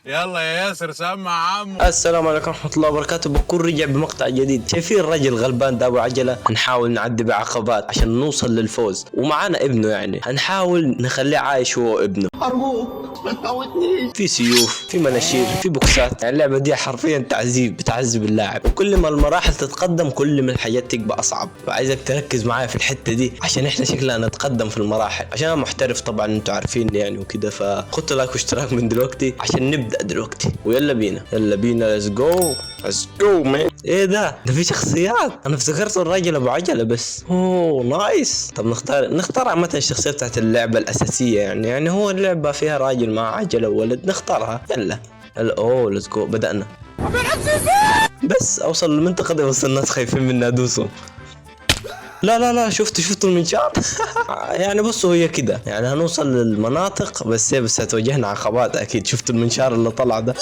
يلا يا ياسر سمع عمو. السلام عليكم ورحمة الله وبركاته. بكون رجع بمقطع جديد. شايفين الرجل غلبان ده ابو عجلة؟ هنحاول نعدي بعقبات عشان نوصل للفوز، ومعانا ابنه، يعني هنحاول نخليه عايش هو وابنه. أرجوك ما تموتنيش. في سيوف، في مناشير، في بوكسات. يعني اللعبة دي حرفيا تعذيب، بتعذب اللاعب، وكل ما المراحل تتقدم كل ما الحاجات تبقى اصعب. فعايزك تركز معايا في الحتة دي عشان احنا شكلنا نتقدم في المراحل، عشان انا محترف طبعا انتوا عارفين يعني وكده. فخدوا لايك واشتراك من دلوقتي عشان نبدأ دلوقتي، ويلا بينا يلا بينا. ليتس جو مان. ايه ده في شخصيات. انا افتكرت الراجل ابو عجلة بس. اوه نايس. طب نختار عامة الشخصية بتاعت اللعبة الاساسية. يعني هو اللعبة فيها راجل مع عجلة وولد، نختارها. يلا اوه ليتس جو. بدأنا. بس اوصل للمنطقة دي بس الناس خايفين مني ادوسهم. لا شفتوا المنشار. يعني بصوا هي كده، يعني هنوصل للمناطق بس هتواجهنا عقبات اكيد. شفتوا المنشار اللي طلع ده؟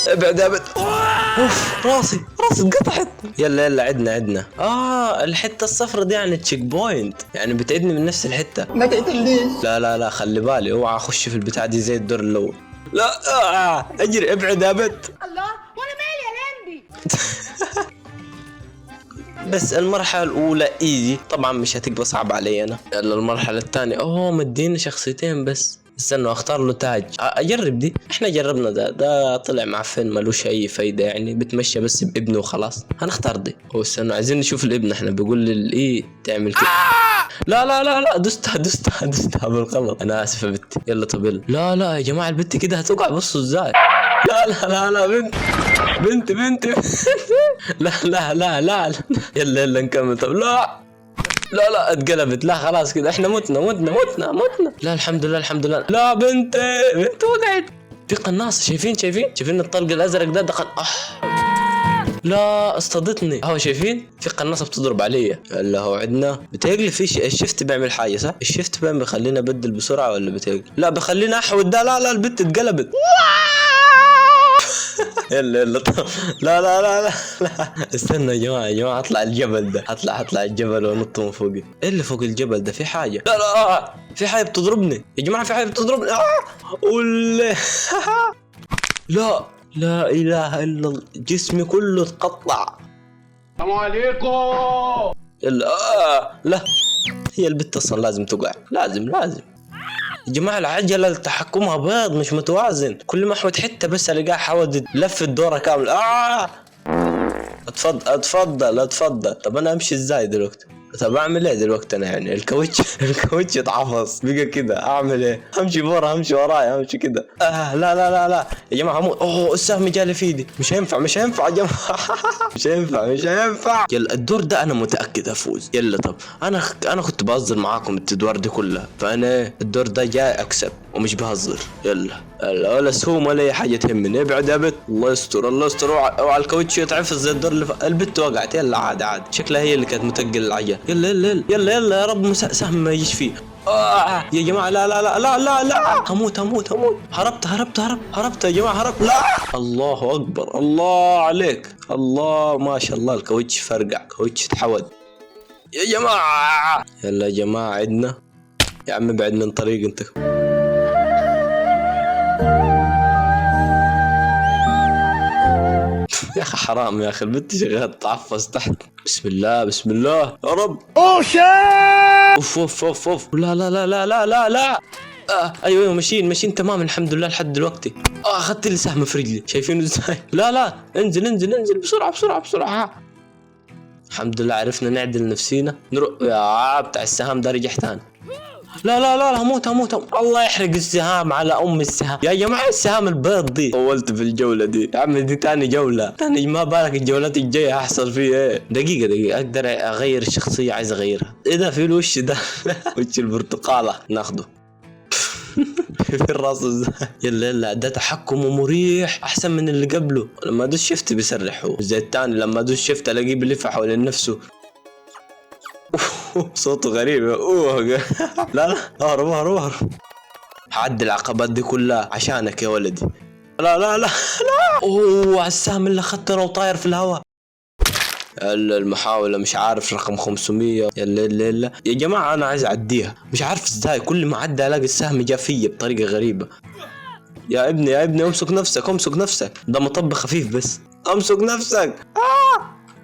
ابعد. اوف راسي اتقطعت. يلا عدنا. الحته الصفرا دي يعني تشيك بوينت، يعني بتعدني من نفس الحته. ما تقتلنيش. لا خلي بالي، اوعى اخش في البتاع دي زي الدور الاول. لا اجري. ابعد يا بت. الله وانا مالي يا لمبي. بس المرحلة الأولى إيزي طبعا، مش هتبقى صعب علي أنا. يلا المرحلة الثانية. مدينا شخصيتين بس. استنوا اختار له تاج. اجرب دي. احنا جربنا ده طلع معفن ملوش اي فايدة، يعني بتمشى بس بابنه وخلاص. هنختار دي. استنوا عايزين نشوف الابن. احنا بيقول لي ايه تعمل كده. لا دستها بالغلط. انا اسف يا بنتي. يلا طب يلا. لا يا جماعة البنت كده هتوقع. بصوا ازاي. لا بنت. لا يلا نكمل. طب لا اتقلبت. لا خلاص كده احنا متنا. لا الحمد لله. لا بنت وقعت في قناصة. شايفين الطلق الازرق ده دخل. لا اصطدتني. شايفين في قناصة بتضرب علي. يلا هو عندنا بتقلي في الشفت بيعمل حاجة صح. الشفت بيخلينا بدل بسرعة ولا بتقلي؟ لا بخلينا احود ده. لا البنت اتقلبت. يلا طب. لا استنى يا جماعة اطلع الجبل ده. هطلع الجبل ونط من فوقي. ايه اللي فوق الجبل ده؟ في حاجة. لا في حاجة بتضربني يا جماعة. في حاجة بتضربني. ولا لا اله الا الله. جسمي كله اتقطع. السلام عليكم. يلا لا هي البت اصلا لازم تقع. لازم يا جماعة العجلة تحكمها بيض مش متوازن. كل ما احود حتة بس الاقيها حودت لفت دورة كامل. اتفضل. طب انا امشي ازاي دلوقتي؟ طب اعمل ايه دلوقتي انا؟ يعني الكاوتش اتعفص بقى كده. اعمل ايه؟ امشي ورايا امشي كده. لا يا جماعه هموت. السهم جالي في ايدي. مش هينفع يا جماعه. مش هينفع. يلا الدور ده انا متاكد افوز. يلا طب انا كنت بهزر معاكم الادوار دي كلها، فانا الدور ده جاي اكسب ومش بهزر. يلا ولا سهوم ولا اي حاجه تهمني. ابعد يا بت. الله يستر. اوعى الكاوتش يتعفص زي الدور اللي البت وقعت. يلا عادي شكلها هي اللي كانت متقل العجله. يلا يا رب سهم ما يجيش فيه. يا جماعه لا هموت. هربت يا جماعه. هربت. لا الله اكبر. الله عليك. الله ما شاء الله. الكاوتش فرقع. كاوتش تحود يا جماعه. يلا يا جماعه عدنا. يا عم ابعد من طريق انت. يا اخي حرام يا اخي. البنت شغاله تتعفص تحت. بسم الله يا رب. اوف. لا ايوه ماشيين تمام الحمد لله لحد دلوقتي. اخذت لي سهم في رجلي. شايفينه ازاي؟ لا انزل بسرعه. الحمد لله عرفنا نعدل نفسينا. نروح يا بتاع السهام ده رجع تاني. لا هموت. الله يحرق السهام على السهام يا جماعه. السهام البيض دي طولت في الجوله دي يا عم. دي تاني جوله. ما بالك الجولات الجايه هحصل فيها ايه. دقيقه اقدر اغير الشخصيه. عايز اغيرها. ايه ده في الوش ده؟ وش البرتقاله ناخده. في الراس ازاي. يلا ده تحكم مريح احسن من اللي قبله. لما ادوس شفت بيسرح هو زي الثاني. لما ادوس شفت الاقيه بيلف حول نفسه. صوته غريب. لا هرب. هعدي العقبات دي كلها عشانك يا ولدي. لا السهم اللي اخذته لو طاير في الهواء. المحاولة مش عارف رقم 500. يلا يا جماعة انا عايز اعديها. مش عارف ازاي كل ما عدى الاقي السهم جا فيا بطريقة غريبة. يا ابني يا ابني امسك نفسك امسك نفسك، ده مطب خفيف بس، امسك نفسك.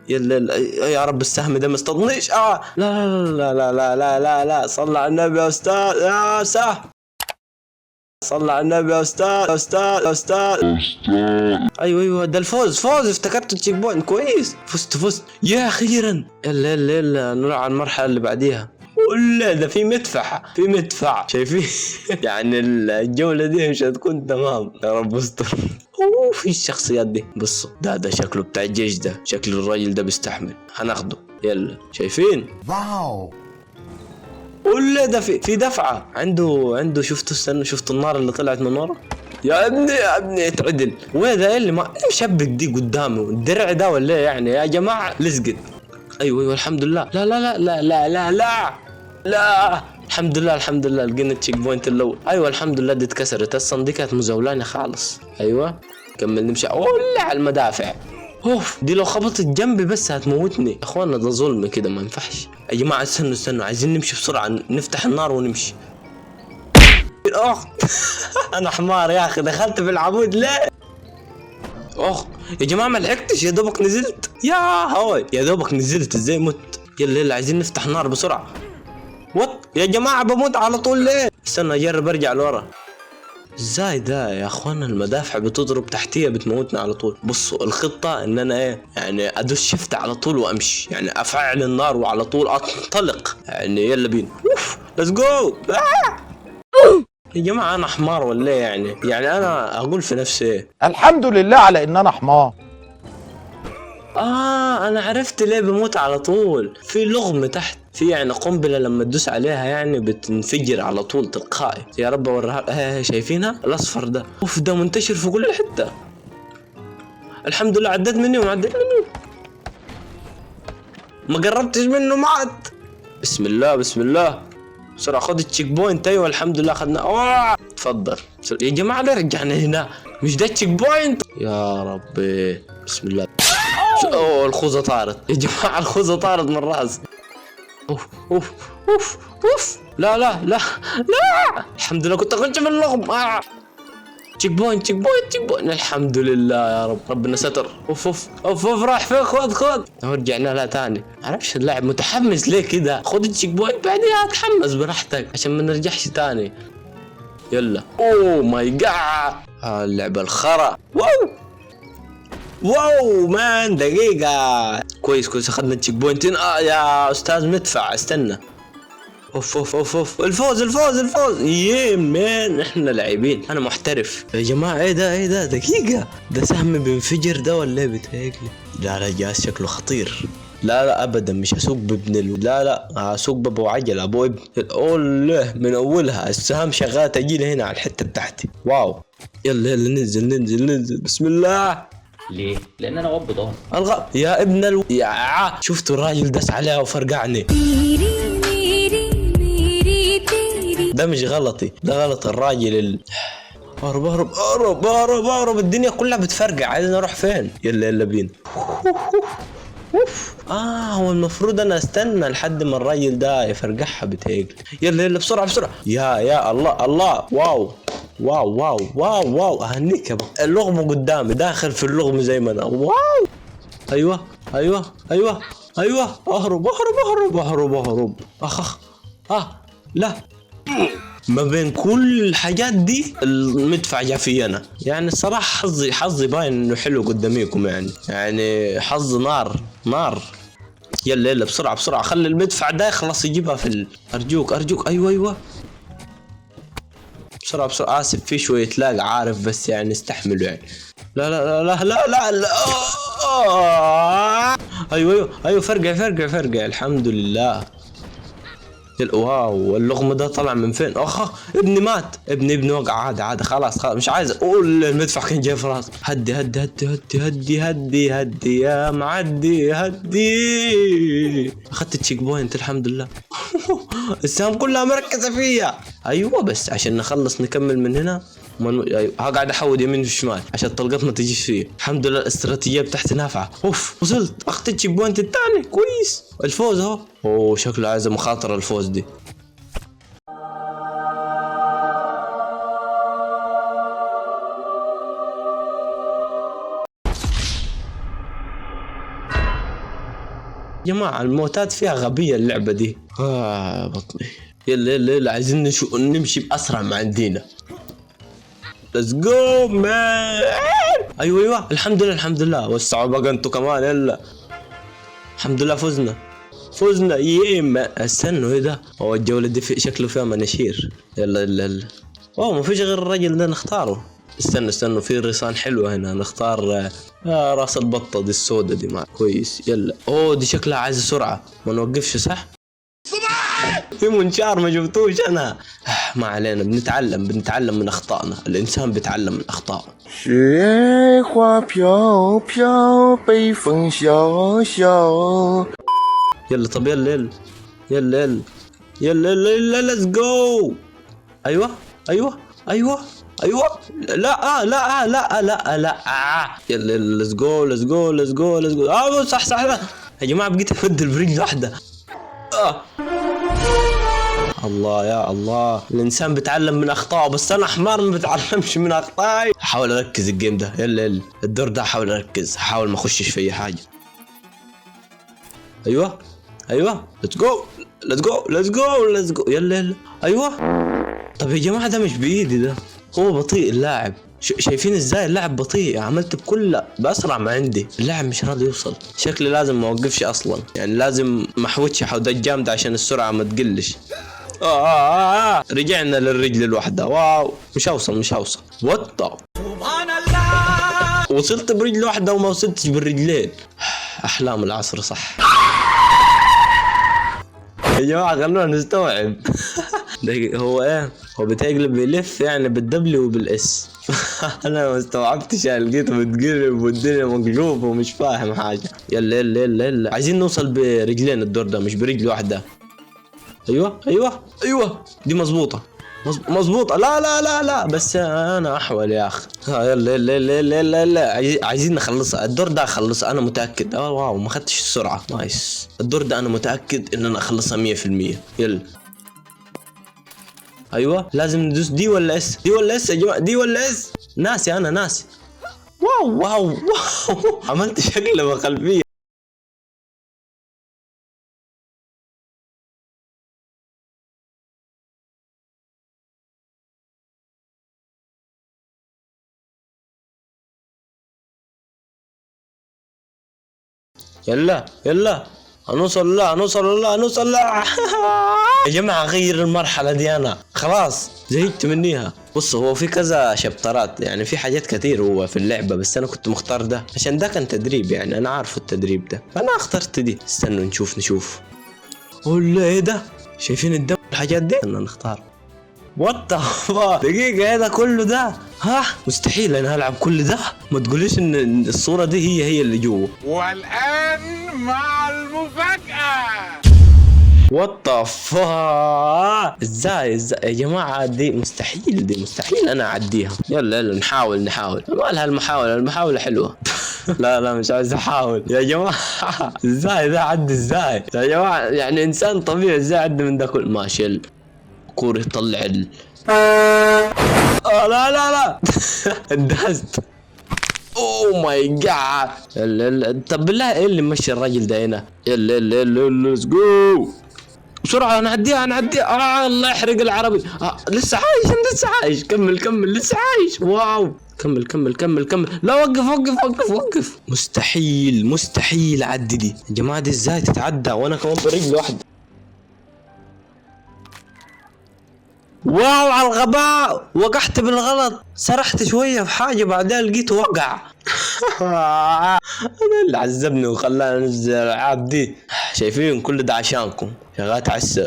يلا يا رب السهم ده ما اصطادنيش. لا لا لا لا لا لا لا لا، صلى على النبي يا استاذ يا سهم، صلى على النبي يا استاذ استاذ. ايوه ده الفوز، فوز، افتكرت التشيك بوينت. كويس، فزت يا اخيرا. يلا نروح على المرحله اللي بعديها. ولا ده في مدفع شايفين؟ يعني الجوله دي مش هتكون تمام، يا رب استر. في الشخصيات دي بصوا، ده شكله بتاع الجيش، ده شكل الراجل ده بيستحمل، هناخده. يلا شايفين؟ واو. ولا ده في دفعه عنده شفتوا شفتوا النار اللي طلعت من ورا؟ يا ابني اتعدل. وين ده اللي ما مشبك دي قدامه الدرع ده ولا يعني يا جماعه؟ لزقت. ايوه الحمد لله. لا لا لا لا لا لا لا لا، الحمد لله لقينا التشيك بوينت الاول. ايوه الحمد لله دي اتكسرت اصلا، دي كانت مزولانه خالص. ايوه كمل نمشي. ولا على المدافع. دي لو خبطت جنبي بس هتموتني يا اخوانا، ده ظلم كده ما ينفعش يا جماعه. استنوا عايزين نمشي بسرعه، نفتح النار ونمشي. انا حمار يا اخي، دخلت في العمود ليه؟ يا جماعه ما لحقتش، يا دوبك نزلت. يا دوبك نزلت، ازاي مت؟ يلا عايزين نفتح نار بسرعه. يا جماعه بموت على طول ليه؟ استنى اجرب ارجع لورا. ازاي ده يا اخوانا؟ المدافع بتضرب تحتيه بتموتنا على طول. بصوا الخطه ان انا يعني ادوس شفت على طول وامشي، يعني افعل النار وعلى طول انطلق. يعني يلا بينا، ليتس جو. يا جماعه انا حمار ولا ايه يعني انا اقول في نفسي الحمد لله على ان انا حمار. انا عرفت ليه بموت على طول. في لغم تحت، في يعني قنبله لما تدوس عليها يعني بتنفجر على طول تلقائي. يا رب اوريها. شايفينها الاصفر ده؟ ده منتشر في كل حته. الحمد لله عديت منه ما قربتش منه مات. بسم الله بسرعه خد التشيك بوينت. ايوه الحمد لله اخذنا. تفضل يا جماعه، ليه رجعنا هنا؟ مش ده التشيك بوينت يا ربي. بسم الله. الخوذه طارت يا جماعه، الخوذه طارت من راسي. اوف لا الحمد لله كنت اخش في اللغم. تشيك بوينت الحمد لله يا رب، ربنا ستر. اوف راح فين؟ خذ رجعنا لها تاني. معرفش اللاعب متحمس ليه كده. خذ التشيك بوينت بعدين اتحمس براحتك عشان ما نرجعش تاني. يلا. ماي جاد، اللعبه الخرا. واو مان، دقيقة. كويس اخذنا التشيك بوينت. يا استاذ مدفع استنى. اوف الفوز. مان احنا لاعبين، انا محترف يا جماعة. ايه ده دقيقة، ده سهم بينفجر ده ولا ايه؟ بتهيألي لا جهاز شكله خطير. لا ابدا مش هسوق بابن لا هسوق بابو عجل ابو ابن. من اولها السهام شغالة تجيلي هنا على الحتة بتاعتي. واو يلا ننزل. بسم الله. ليه؟ لأن أنا وب ضهر. الغى يا ابن شفتوا الراجل داس عليها وفرقعني. ده مش غلطي، ده غلط الراجل. اهرب الدنيا كلها بتفرقع. عايزين اروح فين؟ يلا بينا. هو المفروض انا استنى لحد ما الراجل ده يفرقعها بتهيألي. يلا بسرعة. يا الله. واو اهنيك يا بابا. اللغم قدامي، داخل في اللغم زي ما انا. واو ايوه اهرب. اخ لا، ما بين كل الحاجات دي المدفع جا في انا. يعني الصراحه حظي باين انه حلو قداميكم، يعني حظ نار. يلا بسرعه خلي المدفع ده يخلص يجيبها في ارجوك. ايوه بسرعه. اسف في شويه لاج عارف، بس يعني استحملوا يعني. لا. ايوه فرقع الحمد لله. واو اللغم ده طلع من فين؟ ابني مات. ابني وقع. عادي خلاص مش عايز اقول. المدفع كان جاي في راسي. هدي يا معدي هدي. اخذت التشيك بوينت الحمد لله. السهام كلها مركزه فيا. ايوه بس عشان نخلص نكمل من هنا. قاعد احود يمين وشمال عشان الطلقات ما تجيش فيه. الحمد لله الاستراتيجيه بتاعتي نافعه. وصلت. اخذت التشيك بوينت الثاني. كويس. الفوز اهو. شكله عايز مخاطره الفوز دي. يا جماعة الموتات فيها غبية اللعبة دي. بطني. يلا يلا يلا عايزين نمشي بأسرع ما عندنا. ليتس جو مان. ايوه ايوه الحمد لله الحمد لله. وسعوا بقى انتوا كمان يلا. الحمد لله فزنا يما. استنوا ايه ده؟ هو الجولة دي شكله فيها مناشير. يلا يلا يلا. اوه ما فيش غير الرجل ده نختاره. استنوا في رصان حلوة هنا نختار. راس البطة دي السودة دي معك كويس. يلا اوه دي شكلها عايزة سرعة ما نوقفش صح؟ في منشار ما شفتوش انا. ما علينا بنتعلم من اخطائنا. الانسان بيتعلم من اخطائه. 雪花飘飘，北风萧萧。 يلا طب يلا ليتس جو. ايوه لا يلا ليتس جو. صح يا جماعه بقيت افدل برجل واحده. الله يا الله الانسان بيتعلم من اخطائه بس انا حمار ما بتعلمش من اخطائي. احاول اركز الجيم ده. يلا الدور ده احاول اركز احاول ما اخشش في اي حاجه. ايوه ليتس جو يلا ايوه. طب يا جماعه ده مش بايدي ده. هو بطيء اللاعب. شايفين ازاي اللاعب بطيء. عملت باسرع ما عندي. اللاعب مش راضي يوصل. شكلي لازم ما اوقفش اصلا يعني لازم ما احوتش حودات جامده عشان السرعه ما تقلش. رجعنا للرجل الواحده. واو مش هوصل وات سبحان الله. وصلت برجل واحده وما وصلتش بالرجلين. احلام العصر صح. يا جماعه خلونا نستوعب. هو ايه هو بتقلب بيلف يعني بالدبليو وبالاس. انا ما استوعبتش يعني لقيته بتقلب والدنيا مقلوبه ومش فاهم حاجه. يلا عايزين نوصل برجلين الدور ده مش برجل واحده. ايوه دي مظبوطه لا بس انا احول يا اخي. يلا عايزين نخلصها الدور ده. اخلصها انا متاكد. واو ما خدتش السرعه نايس. الدور ده انا متاكد ان انا اخلصها 100%. يلا ايوه لازم ندوس دي ولا اس يا جماعه. دي ولا اس ناسي. واو عملت شكل خلفيه. يلا هنوصل لا. يا جماعة غير المرحلة دي انا خلاص زهقت منيها. بص هو في كذا شابترات يعني في حاجات كتير هو في اللعبة بس انا كنت مختار ده عشان ده كان تدريب يعني انا عارف التدريب ده فانا اخترت دي. استنوا نشوف. ولا ايه ده؟ شايفين الدم الحاجات دي؟ انا نختار. وات دقيقة هذا كله ده؟ مستحيل انا هلعب كل ده. ما تقوليش ان الصورة دي هي اللي جوه. والآن مع المفاجأة. وات ازاي يا جماعة دي مستحيل انا اعديها. يلا نحاول مالها المحاولة حلوة. لا مش عايز احاول يا جماعة. ازاي ده عدي ازاي يا جماعة يعني انسان طبيعي ازاي عدي من ده كله. ماشي كورة يطلع لا اندهزت. اوه ماي جاد. طب بالله ايه اللي مشي الراجل ده هنا؟ يلا ليتس جو بسرعة نعديها. الله يحرق العربي. لسه عايش كمل لسه عايش. واو كمل. لا وقف. مستحيل اعدي دي يا جماعة. دي ازاي تتعدى وانا كمان برجل واحدة؟ واو على الغباء. وقعت بالغلط. سرحت شوية في حاجة بعدين لقيته وقع. انا اللي عذبني وخلاني انزل الالعاب دي. شايفين كل ده عشانكم شغال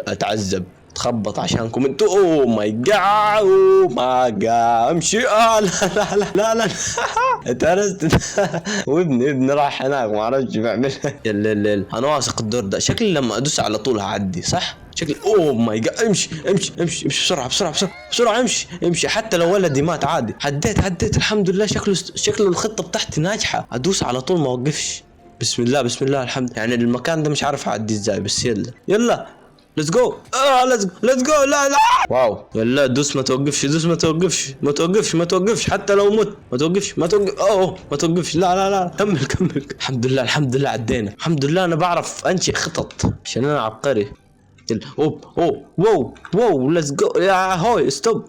اتعذب تخبط عشانكم انتوا. اوه ماي جاد امشي. لا اتهرست. وابني راح هناك ما اعرفش بعملها. يلا انا واثق الدور ده. شكلي لما ادوس على طول هعدي صح شكلي. اوه ماي جاد امشي بسرعه امشي حتى لو ولدي مات عادي. عديت الحمد لله. شكله الخطه بتاعتي ناجحه. ادوس على طول ما اوقفش. بسم الله الحمد يعني المكان ده مش عارف اعدي ازاي بس يلا ليتس جو ليتس جو. لا واو يلا دوس، ما توقفش دوس، ما توقفش حتى لو مت ما توقفش ما توقفش. لا كمل. الحمد لله عدينا. الحمد لله انا بعرف انشئ خطط عشان انا عبقري. واو ليتس جو يا هوي. ستوب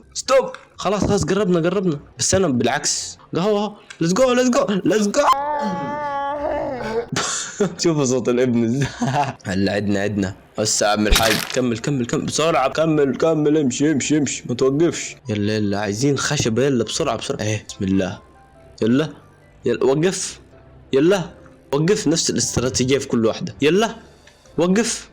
خلاص قربنا بس انا بالعكس. قهوه ليتس جو. شوفوا صوت الابن ازاي. هلا عدنا هسه عم الحاج. كمل بسرعه. كمل امشي ما توقفش. يلا عايزين خشبه. يلا بسرعه ايه بسم الله. يلا وقف نفس الاستراتيجيه في كل واحده. يلا وقف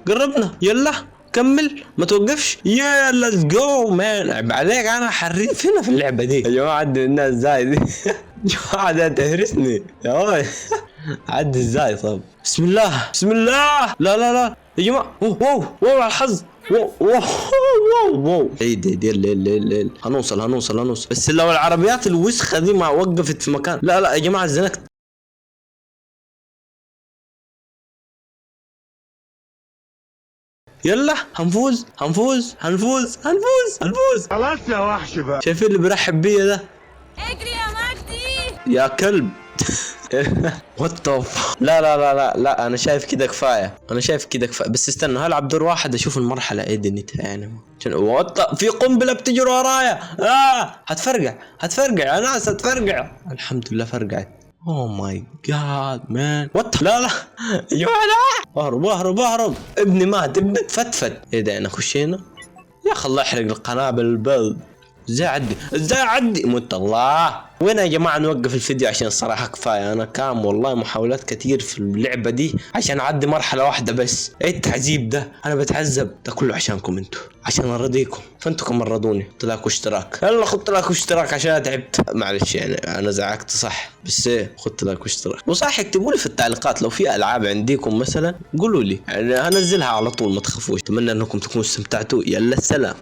قربنا يلا كمل ما توقفش. يا ليتس جو مان. عيب عليك انا حريف هنا في اللعبه دي يا جماعه. عدي الناس ازاي دي؟ يا جماعه ده تهرسني يا ولد. عدي ازاي طب؟ بسم الله لا يا جماعه. واو على الحظ. واو عيد يلا هنوصل بس لو العربيات الوسخه دي ما وقفت في مكان. لا يا جماعه زنقت. يلا هنفوز. خلاص يا وحش بقى. شايفين اللي بيرحب بيا ده؟ اجري يا مجدي. يا كلب. وات لا انا شايف كده كفايه. بس استنى هلعب دور واحد اشوف المرحله ايه دنيتها يعني. في قنبله بتجري ورايا. هتفرقع يا ناس هتفرقع. الحمد لله فرقعت. اوه ماي جاد مان. وات لا يا جماعه اهرب. ابني مات. ابني تفتفت. ايه ده انا خشينا يا اخي. الله يحرق القنابل البلد. ازاي اعدي مت الله. وين يا جماعه نوقف الفيديو عشان الصراحه كفايه. انا كام والله محاولات كتير في اللعبه دي عشان اعدي مرحله واحده بس. ايه التعذيب ده؟ انا بتعذب ده كله عشانكم انتوا، عشان ارضيكم. فانتوا كمان رضوني. طلعكوا اشتراك. يلا خد لايك واشتراك عشان تعبت. معلش يعني انا زعقت صح، بس ايه خد لايك واشتراك. وصح اكتبوا لي في التعليقات لو في العاب عندكم مثلا قولوا لي يعني هنزلها على طول ما تخافوش. اتمنى انكم تكونوا استمتعتوا. يلا السلام.